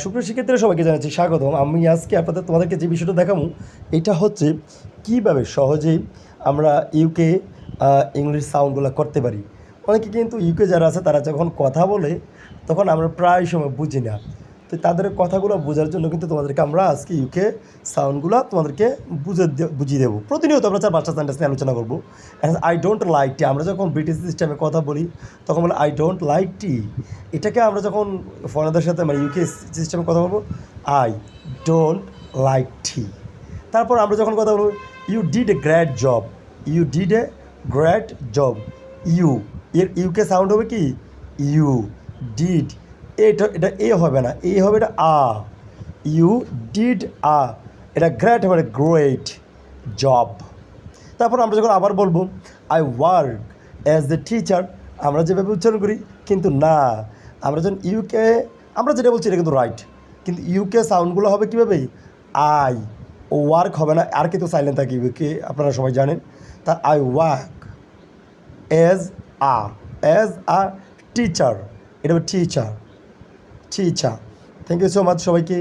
সুপ্রিয় শিক্ষার্থীরা সবাইকে জানাচ্ছি স্বাগতম। আমি আজকে তোমাদেরকে যে বিষয়টা দেখাবো এটা হচ্ছে কীভাবে সহজেই আমরা ইউকে ইংলিশ সাউন্ডগুলো করতে পারি। অনেকে কিন্তু ইউকে যারা আছে তারা যখন কথা বলে তখন আমরা প্রায় সময় বুঝি না, তো তাদের কথাগুলো বোঝার জন্য কিন্তু তোমাদেরকে আমরা আজকে ইউকে সাউন্ডগুলো তোমাদেরকে বুঝিয়ে দেবো। প্রতিনিয়ত আমরা 4-5টা সেন্টেন্স নিয়ে আলোচনা করবো। আই ডোন্ট লাইক টি, আমরা যখন ব্রিটিশ সিস্টেমে কথা বলি তখন বলে আই ডোন্ট লাইক টি। এটাকে আমরা যখন ফরেনারদের সাথে মানে ইউকে সিস্টেমে কথা বলবো আই ডোন্ট লাইক টি। তারপর আমরা যখন কথা বলবো you did a great job, you did a great job. You এর ইউকে সাউন্ড হবে কি ইউ। ডিড এটা এটা এ হবে না, এ হবে এটা আ। ইউ ডিড আ, এটা গ্রেট হবে গ্রেট জব। তারপর আমরা যখন আবার বলবো I work as a teacher, আমরা যেভাবে উচ্চারণ করি কিন্তু না, আমরা যখন ইউকে আমরা যেটা বলছি এটা কিন্তু রাইট, কিন্তু ইউকে সাউন্ডগুলো হবে কীভাবে আই, ও ওয়ার্ক হবে না, আর কিন্তু সাইলেন্ট থাকে ইউকে, আপনারা সবাই জানেন। তা I work as a teacher, এটা হবে teacher. Thank you so much সবাইকে।